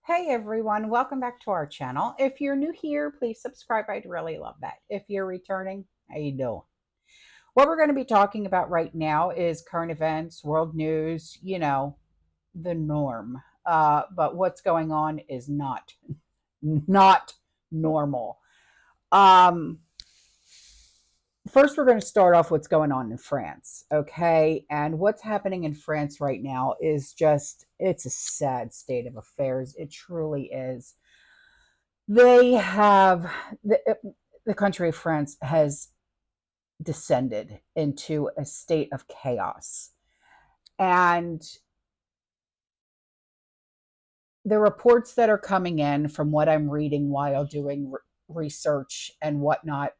Hey everyone, welcome back to our channel. If you're new here, please subscribe. I'd really love that. If you're returning, how you doing? What we're going to be talking about right now is current events, world news, the norm. But what's going on is not normal. Um, First, we're going to start off what's going on in France, okay? And what's happening in France right now is it's a sad state of affairs. It truly is. They have the country of France has descended into a state of chaos. And the reports that are coming in from what I'm reading while doing research and whatnot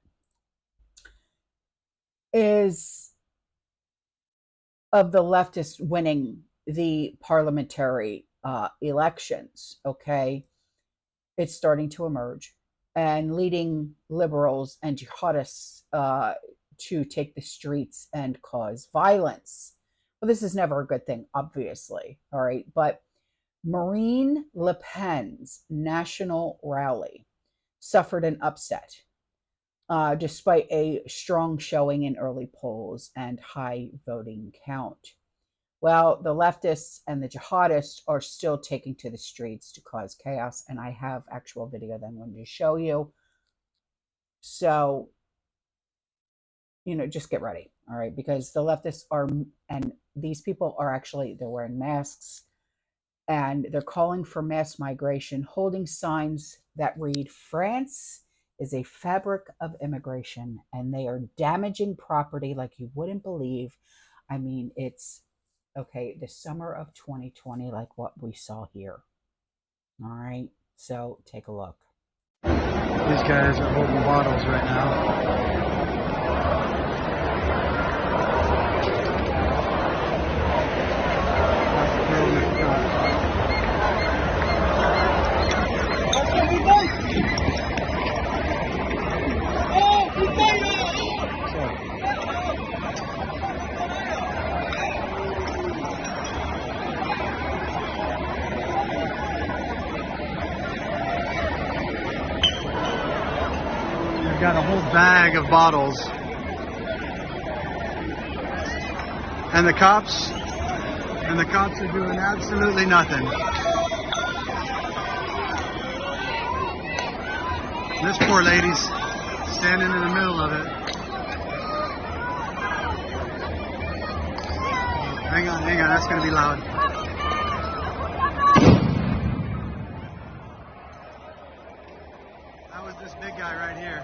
is of the leftists winning the parliamentary elections. Okay. It's starting to emerge and leading liberals and jihadists to take the streets and cause violence. Well, this is never a good thing, obviously. All right. But Marine Le Pen's national rally suffered an upset despite a strong showing in early polls and high voting count. Well, the leftists and the jihadists are still taking to the streets to cause chaos, and I have actual video that I'm going to show you. So, just get ready, all right? Because the leftists are, and these people are actually, they're wearing masks, and they're calling for mass migration, holding signs that read, "France is a fabric of immigration," and they are damaging property like you wouldn't believe. I mean, it's okay, the summer of 2020, like what we saw here. All right, so take a look. These guys are holding bottles right now. Got a whole bag of bottles, and the cops are doing absolutely nothing. This poor lady's standing in the middle of it. Hang on, that's gonna be loud. That was this big guy right here.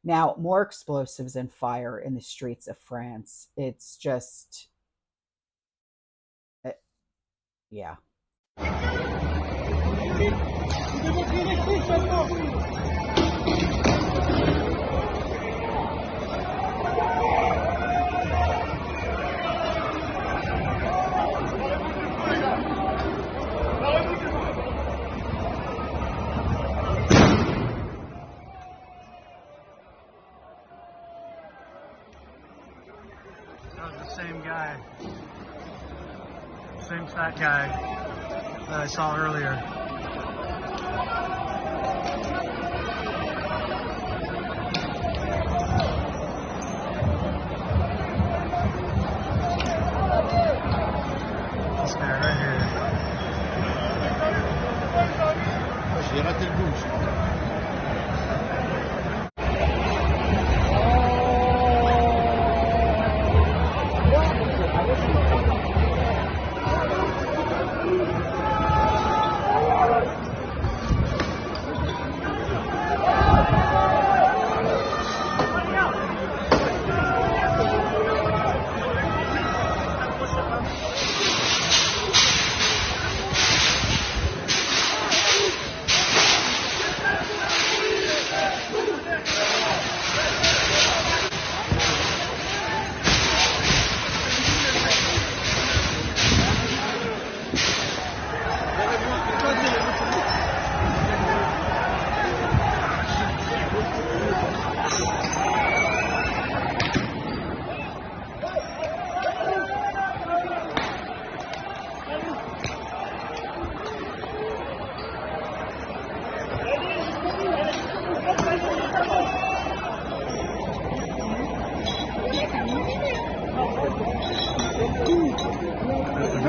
Now, more explosives and fire in the streets of France. It's just, yeah. Same guy, same fat guy that I saw earlier. This guy right here.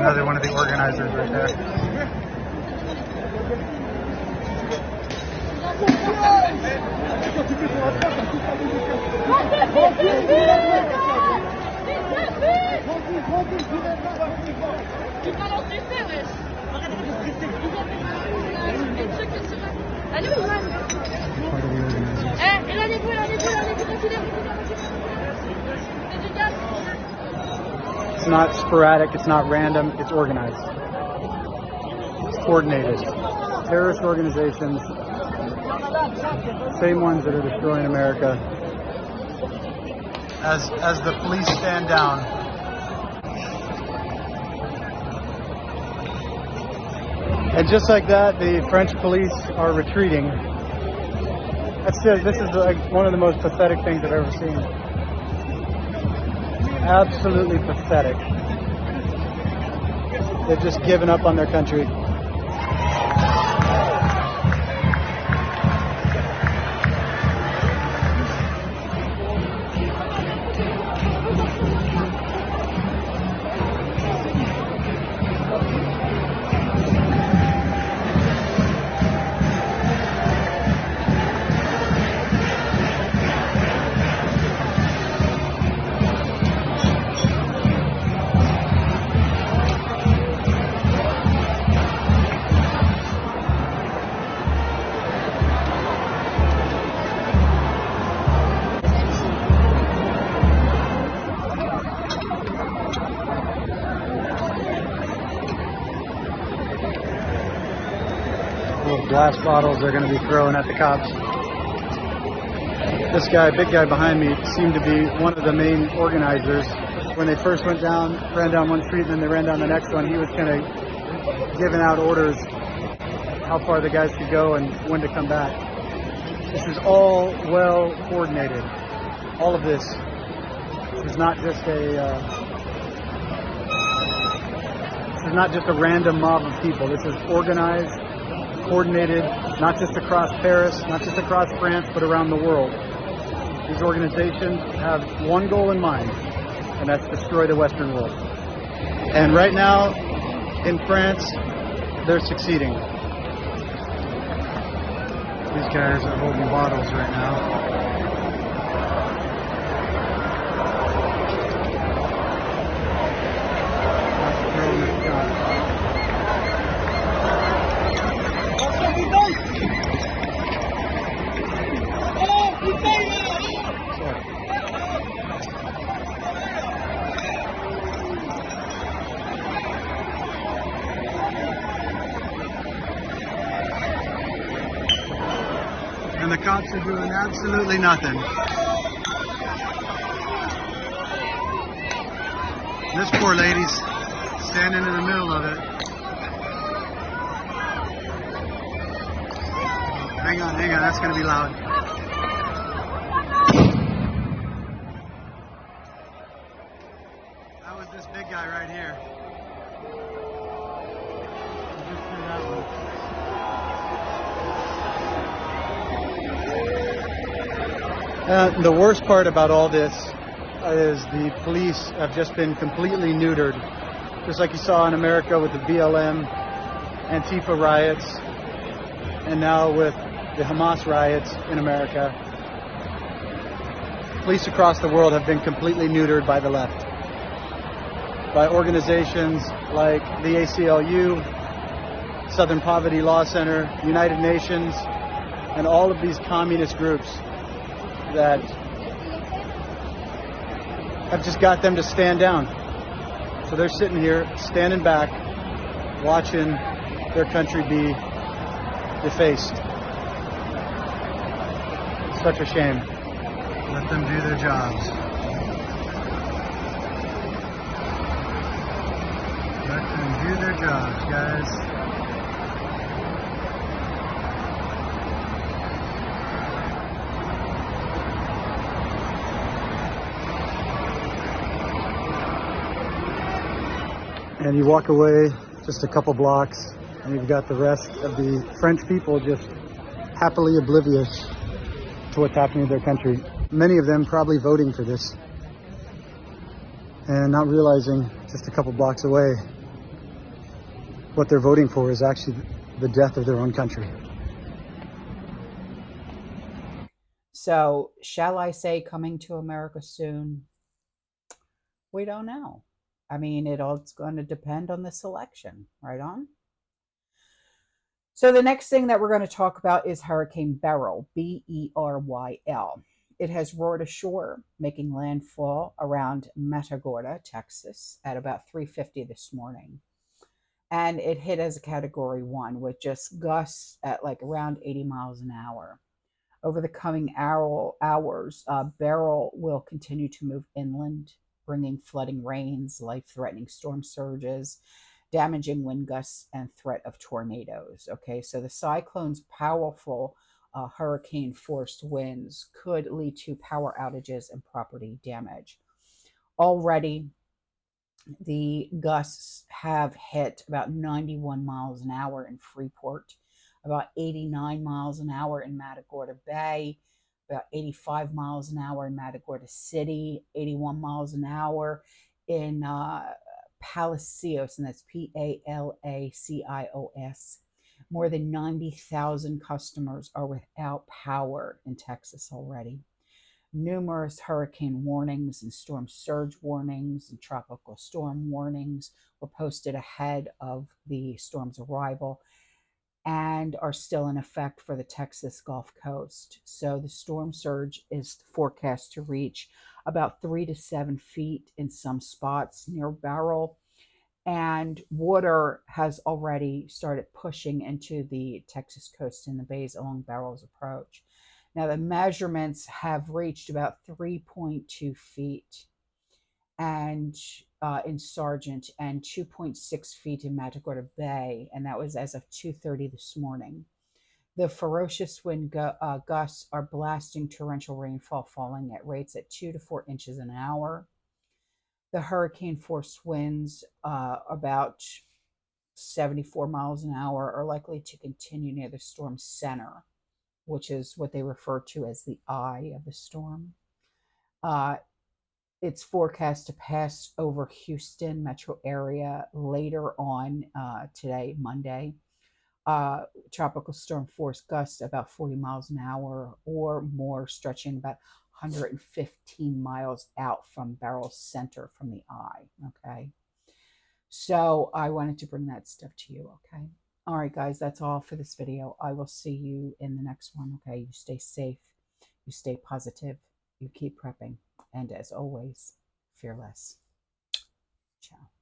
another one of the organizers right there. It's not sporadic, it's not random, it's organized. It's coordinated. Terrorist organizations, same ones that are destroying America. As the police stand down, and just like that, the French police are retreating. This is like one of the most pathetic things I've ever seen. Absolutely pathetic. They've just given up on their country. Glass bottles they're going to be throwing at the cops. This guy, big guy behind me, seemed to be one of the main organizers. When they first ran down one street and then they ran down the next one, he was kind of giving out orders how far the guys could go and when to come back. This is all well coordinated. All of this is not just a random mob of people. This is organized, coordinated, not just across Paris, not just across France, but around the world. These organizations have one goal in mind, and that's destroy the Western world. And right now, in France, they're succeeding. These guys are holding bottles right now. And the cops are doing absolutely nothing. This poor lady's standing in the middle of it. Hang on, that's going to be loud. That was this big guy right here. Just threw that one. The worst part about all this is the police have just been completely neutered. Just like you saw in America with the BLM, Antifa riots, and now with the Hamas riots in America. Police across the world have been completely neutered by the left. By organizations like the ACLU, Southern Poverty Law Center, United Nations, and all of these communist groups that have just got them to stand down. So they're sitting here, standing back, watching their country be defaced. It's such a shame. Let them do their jobs. Let them do their jobs, guys. And you walk away just a couple blocks and you've got the rest of the French people just happily oblivious to what's happening to their country. Many of them probably voting for this and not realizing just a couple blocks away what they're voting for is actually the death of their own country. So, shall I say coming to America soon? We don't know. I mean, it's going to depend on this election, right on? So, the next thing that we're going to talk about is Hurricane Beryl, Beryl. It has roared ashore, making landfall around Matagorda, Texas, at about 3:50 this morning. And it hit as a category 1 with just gusts at like around 80 miles an hour. Over the coming hours, Beryl will continue to move inland, bringing flooding rains, life threatening storm surges, damaging wind gusts, and threat of tornadoes. Okay, so the cyclone's powerful hurricane force winds could lead to power outages and property damage. Already, the gusts have hit about 91 miles an hour in Freeport, about 89 miles an hour in Matagorda Bay, about 85 miles an hour in Matagorda City, 81 miles an hour in Palacios, and that's Palacios. More than 90,000 customers are without power in Texas already. Numerous hurricane warnings and storm surge warnings and tropical storm warnings were posted ahead of the storm's arrival and are still in effect for the Texas Gulf Coast. So the storm surge is forecast to reach about 3 to 7 feet in some spots near Beryl, and water has already started pushing into the Texas coast and the bays along Beryl's approach. Now, the measurements have reached about 3.2 feet and in Sargent and 2.6 feet in Matagorda Bay, and that was as of 2:30 this morning. The ferocious wind gusts are blasting torrential rainfall, falling at rates at 2 to 4 inches an hour. The hurricane force winds, about 74 miles an hour, are likely to continue near the storm's center, which is what they refer to as the eye of the storm. Uh, it's forecast to pass over Houston metro area later on today, Monday. Tropical storm force gusts about 40 miles an hour or more, stretching about 115 miles out from Beryl's center from the eye. Okay. So I wanted to bring that stuff to you. Okay. All right, guys, that's all for this video. I will see you in the next one. Okay. You stay safe, you stay positive, you keep prepping. And as always, fearless. Ciao.